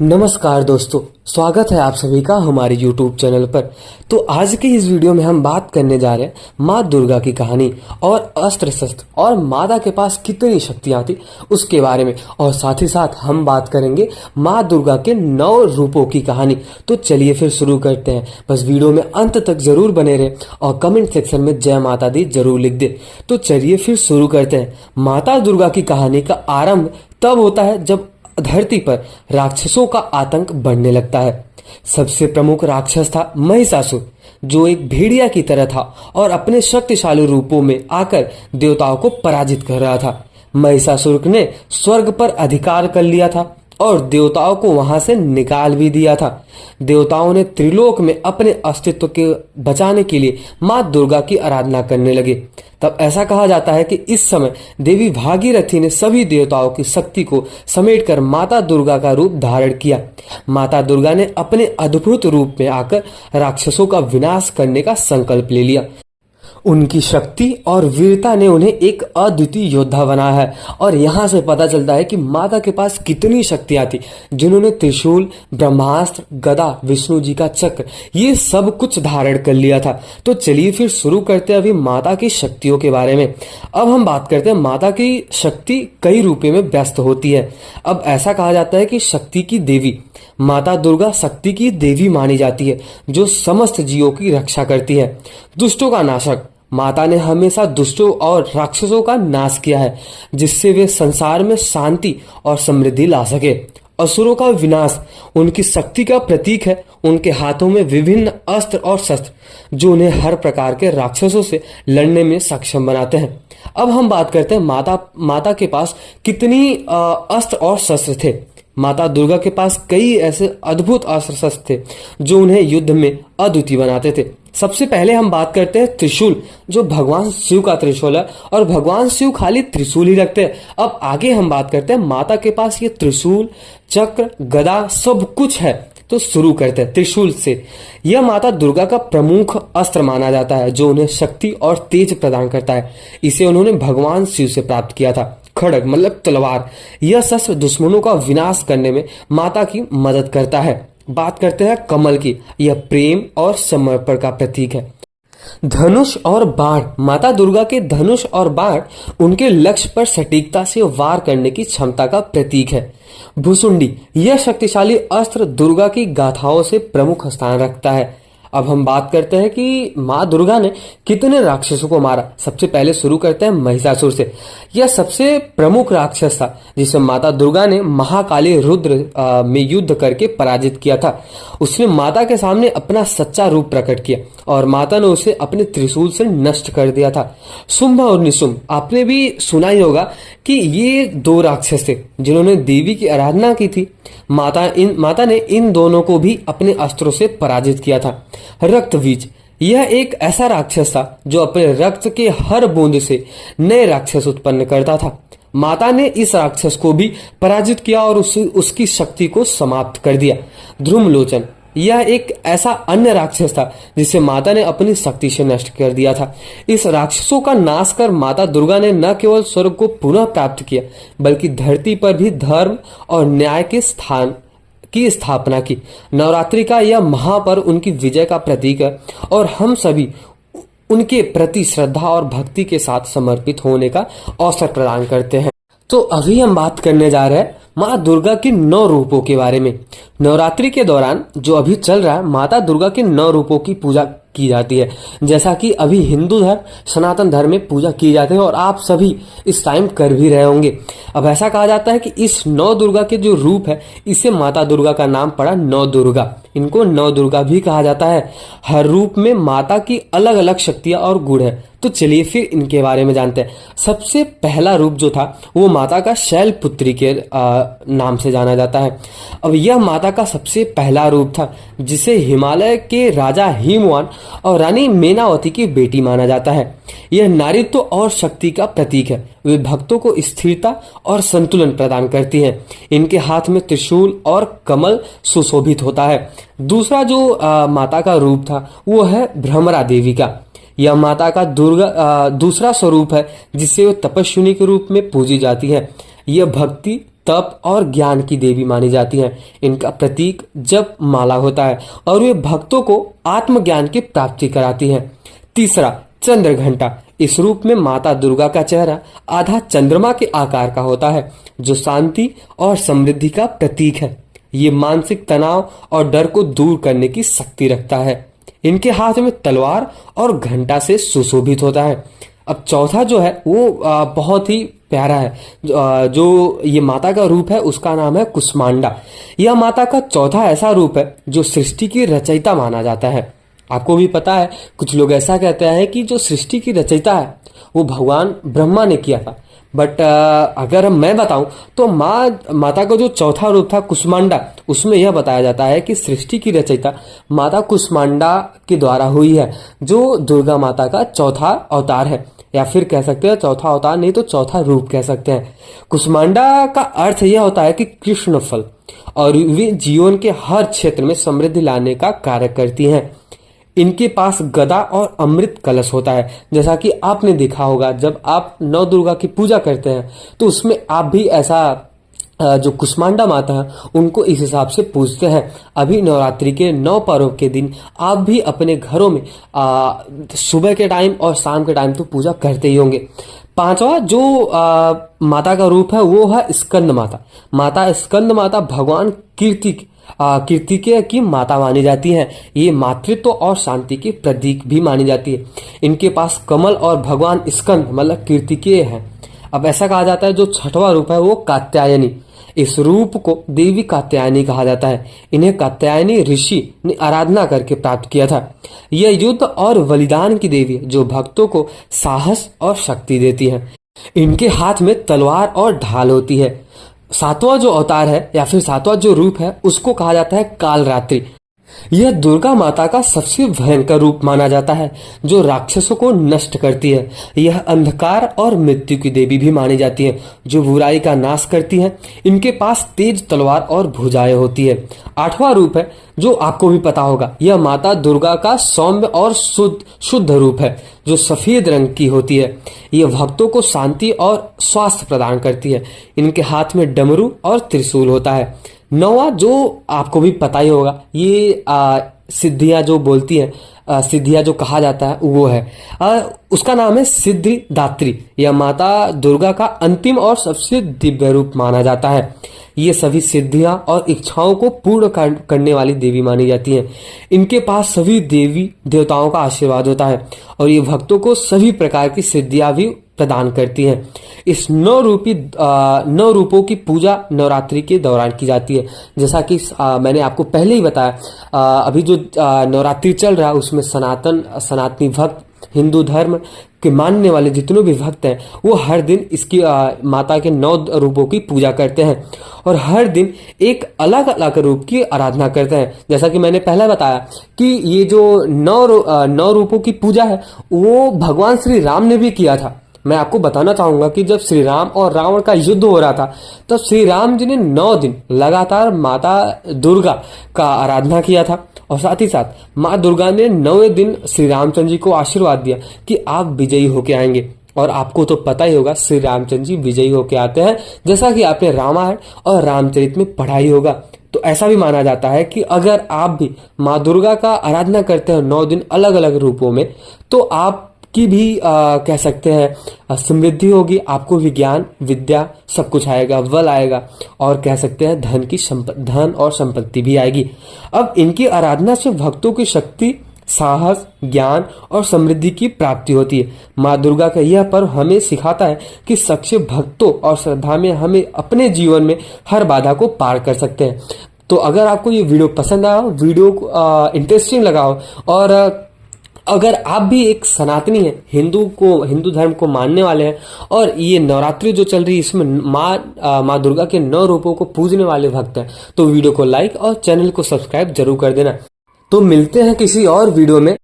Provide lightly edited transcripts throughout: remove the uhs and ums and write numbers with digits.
नमस्कार दोस्तों, स्वागत है आप सभी का हमारे YouTube चैनल पर। तो आज के इस वीडियो में हम बात करने जा रहे हैं माँ दुर्गा की कहानी और अस्त्र शस्त्र और माता के पास कितनी शक्तियाँ थी उसके बारे में, और साथ ही साथ हम बात करेंगे माँ दुर्गा के 9 रूपों की कहानी। तो चलिए फिर शुरू करते हैं। बस वीडियो में अंत तक जरूर बने रहे और कमेंट सेक्शन में जय माता दी जरूर लिख दे। तो चलिए फिर शुरू करते हैं। माता दुर्गा की कहानी का आरंभ तब होता है जब धरती पर राक्षसों का आतंक बढ़ने लगता है। सबसे प्रमुख राक्षस था महिषासुर, जो एक भेड़िया की तरह था और अपने शक्तिशाली रूपों में आकर देवताओं को पराजित कर रहा था। महिषासुर ने स्वर्ग पर अधिकार कर लिया था और देवताओं को वहां से निकाल भी दिया था। देवताओं ने त्रिलोक में अपने अस्तित्व के बचाने के लिए माँ दुर्गा की आराधना करने लगे। तब ऐसा कहा जाता है कि इस समय देवी भागीरथी ने सभी देवताओं की शक्ति को समेटकर माता दुर्गा का रूप धारण किया। माता दुर्गा ने अपने अद्भुत रूप में आकर राक्षसों का विनाश करने का संकल्प ले लिया। उनकी शक्ति और वीरता ने उन्हें एक अद्वितीय योद्धा बनाया है। और यहाँ से पता चलता है कि माता के पास कितनी शक्तियां थी, जिन्होंने त्रिशूल, ब्रह्मास्त्र, गदा, विष्णु जी का चक्र, ये सब कुछ धारण कर लिया था। तो चलिए फिर शुरू करते हैं अभी माता की शक्तियों के बारे में। अब हम बात करते हैं माता की शक्ति कई रूपों में व्यस्त होती है। अब ऐसा कहा जाता है कि शक्ति की देवी माता दुर्गा शक्ति की देवी मानी जाती है, जो समस्त जीवों की रक्षा करती है। दुष्टों का नाशक, माता ने हमेशा दुष्टों और राक्षसों का नाश किया है, जिससे वे संसार में शांति और समृद्धि ला सके। असुरों का विनाश उनकी शक्ति का प्रतीक है। उनके हाथों में विभिन्न अस्त्र और शस्त्र, जो उन्हें हर प्रकार के राक्षसों से लड़ने में सक्षम बनाते हैं। अब हम बात करते हैं माता के पास कितनी अस्त्र और शस्त्र थे। माता दुर्गा के पास कई ऐसे अद्भुत अस्त्र शस्त्र थे जो उन्हें युद्ध में अद्वितीय बनाते थे। सबसे पहले हम बात करते हैं त्रिशूल, जो भगवान शिव का त्रिशूल है, और भगवान शिव खाली त्रिशूल ही रखते हैं। अब आगे हम बात करते हैं माता के पास ये त्रिशूल, चक्र, गदा सब कुछ है। तो शुरू करते हैं त्रिशूल से। यह माता दुर्गा का प्रमुख अस्त्र माना जाता है, जो उन्हें शक्ति और तेज प्रदान करता है। इसे उन्होंने भगवान शिव से प्राप्त किया था। खड्ग मतलब तलवार, यह शस्त्र दुश्मनों का विनाश करने में माता की मदद करता है। बात करते हैं कमल की। यह प्रेम और समर्पण का प्रतीक है। धनुष और बाण, माता दुर्गा के धनुष और बाण उनके लक्ष्य पर सटीकता से वार करने की क्षमता का प्रतीक है। भुसुंडी, यह शक्तिशाली अस्त्र दुर्गा की गाथाओं से प्रमुख स्थान रखता है। अब हम बात करते हैं कि माँ दुर्गा ने कितने राक्षसों को मारा। सबसे पहले शुरू करते हैं महिषासुर से। यह सबसे प्रमुख राक्षस था, जिसे माता दुर्गा ने महाकाली रुद्र में युद्ध करके पराजित किया था। उसने माता के सामने अपना सच्चा रूप प्रकट किया और माता ने उसे अपने त्रिशूल से नष्ट कर दिया था। शुंभ और निशुंभ, आपने भी सुना ही होगा कि ये 2 राक्षस थे जिन्होंने देवी की आराधना की थी। माता ने इन दोनों को भी अपने अस्त्रों से पराजित किया था। रक्तबीज, यह एक ऐसा राक्षस था जो अपने रक्त के हर बूंद से नए राक्षस उत्पन्न करता था। माता ने इस राक्षस को भी पराजित किया और उसकी शक्ति को समाप्त कर दिया। ध्रुमलोचन, यह एक ऐसा अन्य राक्षस था जिसे माता ने अपनी शक्ति से नष्ट कर दिया था। इस राक्षसों का नाश कर माता दुर्गा ने न केवल स्वर्ग को पुनः प्राप्त किया, बल्कि धरती पर भी धर्म और न्याय के स्थान की स्थापना की। नवरात्रि का यह महापर्व उनकी विजय का प्रतीक है और हम सभी उनके प्रति श्रद्धा और भक्ति के साथ समर्पित होने का अवसर प्रदान करते हैं। तो अभी हम बात करने जा रहे हैं माँ दुर्गा के 9 रूपों के बारे में। नवरात्रि के दौरान जो अभी चल रहा है, माता दुर्गा के 9 रूपों की पूजा की जाती है। जैसा कि अभी हिंदू धर्म, सनातन धर्म में पूजा की जाती है और आप सभी इस टाइम कर भी रहे होंगे। अब ऐसा कहा जाता है कि इस 9 दुर्गा के जो रूप है, इसे माता दुर्गा का नाम पड़ा 9 दुर्गा। इनको 9 दुर्गा भी कहा जाता है। हर रूप में माता की अलग अलग शक्तियां और गुण है। तो चलिए फिर इनके बारे में जानते हैं। सबसे पहला रूप जो था वो माता का शैलपुत्री के नाम से जाना जाता है। अब यह माता का सबसे पहला रूप था, जिसे हिमालय के राजा हिमवान और रानी मेनावती की बेटी माना जाता है। यह नारीत्व और शक्ति का प्रतीक है। वे भक्तों को स्थिरता और संतुलन प्रदान करती हैं। इनके हाथ में त्रिशूल और कमल सुशोभित होता है। दूसरा जो माता का रूप था वो है भ्रमरा देवी का। यह माता का दूसरा स्वरूप है, जिसे वो तपस्विनी के रूप में पूजी जाती है। यह भक्ति, तप और ज्ञान की देवी मानी जाती हैं। इनका प्रतीक जप माला होता है और वे भक्तों को आत्मज्ञान की प्राप्ति कराती हैं। तीसरा, चंद्र घंटा। इस रूप में माता दुर्गा का चेहरा आधा चंद्रमा के आकार का होता है, जो शांति और समृद्धि का प्रतीक है। ये मानसिक तनाव और डर को दूर करने की शक्ति रखता है। इनके हाथ में तलवार और घंटा से सुशोभित होता है। अब चौथा जो है वो बहुत ही प्यारा है। जो ये माता का रूप है उसका नाम है कुष्मांडा। यह माता का चौथा ऐसा रूप है जो सृष्टि की रचयिता माना जाता है। आपको भी पता है, कुछ लोग ऐसा कहते हैं कि जो सृष्टि की रचयिता है वो भगवान ब्रह्मा ने किया था। बट अगर मैं बताऊं तो माता का जो चौथा रूप था कुष्मांडा, उसमें यह बताया जाता है कि सृष्टि की रचयिता माता कुष्मांडा के द्वारा हुई है, जो दुर्गा माता का चौथा अवतार है, या फिर कह सकते हैं चौथा अवतार नहीं तो चौथा रूप कह सकते हैं। कुष्मांडा का अर्थ यह होता है कि कृष्ण फल, और वे जीवन के हर क्षेत्र में समृद्धि लाने का कार्य करती हैं। इनके पास गदा और अमृत कलश होता है। जैसा कि आपने देखा होगा, जब आप नौ दुर्गा की पूजा करते हैं तो उसमें आप भी ऐसा जो कुष्मांडा माता है उनको इस हिसाब से पूजते हैं। अभी नवरात्रि के 9 पर्व के दिन आप भी अपने घरों में सुबह के टाइम और शाम के टाइम तो पूजा करते ही होंगे। पांचवा जो माता का रूप है वो है स्कंद माता। माता स्कंद माता भगवान कीर्तिकेय की माता मानी जाती हैं। ये मातृत्व और शांति के प्रतीक भी मानी जाती है। इनके पास कमल और भगवान स्कंद मतलब कीर्तिकेय है। अब ऐसा कहा जाता है जो छठवां रूप है वो कात्यायनी। इस रूप को देवी कात्यायनी कहा जाता है। इन्हें कात्यायनी ऋषि ने आराधना करके प्राप्त किया था। यह युद्ध और बलिदान की देवी है जो भक्तों को साहस और शक्ति देती है। इनके हाथ में तलवार और ढाल होती है। सातवां जो अवतार है या फिर सातवां जो रूप है उसको कहा जाता है कालरात्रि। यह दुर्गा माता का सबसे भयंकर रूप माना जाता है जो राक्षसों को नष्ट करती है। यह अंधकार और मृत्यु की देवी भी मानी जाती है जो बुराई का नाश करती है। इनके पास तेज तलवार और भुजाएं होती है। आठवां रूप है जो आपको भी पता होगा, यह माता दुर्गा का सौम्य और शुद्ध रूप है जो सफेद रंग की होती है। यह भक्तों को शांति और स्वास्थ्य प्रदान करती है। इनके हाथ में डमरू और त्रिशूल होता है। नौवां जो आपको भी पता ही होगा, ये सिद्धियां जो बोलती हैं, सिद्धियां जो कहा जाता है वो है उसका नाम है सिद्धिदात्री। यह माता दुर्गा का अंतिम और सबसे दिव्य रूप माना जाता है। ये सभी सिद्धियां और इच्छाओं को पूर्ण करने वाली देवी मानी जाती हैं। इनके पास सभी देवी देवताओं का आशीर्वाद होता है और ये भक्तों को सभी प्रकार की सिद्धियां भी प्रदान करती हैं। इस 9 रूपों की पूजा नवरात्रि के दौरान की जाती है। जैसा कि मैंने आपको पहले ही बताया, अभी जो नवरात्रि चल रहा है उसमें सनातनी भक्त, हिंदू धर्म के मानने वाले जितने भी भक्त हैं वो हर दिन इसकी माता के 9 रूपों की पूजा करते हैं और हर दिन एक अलग अलग रूप की आराधना करते हैं। जैसा कि मैंने पहले बताया कि ये जो 9 रूपों की पूजा है वो भगवान श्री राम ने भी किया था। मैं आपको बताना चाहूंगा कि जब श्री राम और रावण का युद्ध हो रहा था तब श्री राम जी ने 9 दिन लगातार माता दुर्गा का आराधना किया था और साथ ही साथ माँ दुर्गा ने 9वें दिन श्री रामचंद्र जी को आशीर्वाद दिया कि आप विजयी होके आएंगे। और आपको तो पता ही होगा श्री रामचंद्र जी विजयी होके आते हैं, जैसा कि आपने रामायण और रामचरित में पढ़ा ही होगा। तो ऐसा भी माना जाता है कि अगर आप भी माँ दुर्गा का आराधना करते हैं 9 दिन अलग अलग रूपों में, तो आप की भी कह सकते हैं समृद्धि होगी। आपको विज्ञान विद्या सब कुछ आएगा, बल आएगा और कह सकते हैं धन और संपत्ति भी आएगी। अब इनकी आराधना से भक्तों की शक्ति, साहस, ज्ञान और समृद्धि की प्राप्ति होती है। माँ दुर्गा का यह पर्व हमें सिखाता है कि सच्चे भक्तों और श्रद्धा में हमें अपने जीवन में हर बाधा को पार कर सकते हैं। तो अगर आपको ये वीडियो पसंद आया हो, वीडियो को इंटरेस्टिंग लगा हो और अगर आप भी एक सनातनी है, हिंदू धर्म को मानने वाले हैं और ये नवरात्रि जो चल रही है इसमें माँ दुर्गा के 9 रूपों को पूजने वाले भक्त हैं, तो वीडियो को लाइक और चैनल को सब्सक्राइब जरूर कर देना। तो मिलते हैं किसी और वीडियो में,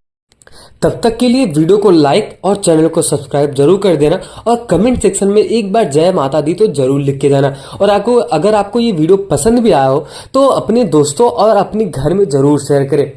तब तक के लिए वीडियो को लाइक और चैनल को सब्सक्राइब जरूर कर देना और कमेंट सेक्शन में एक बार जय माता दी तो जरूर लिख के जाना। और अगर आपको ये वीडियो पसंद भी आया हो तो अपने दोस्तों और अपने घर में जरूर शेयर करें।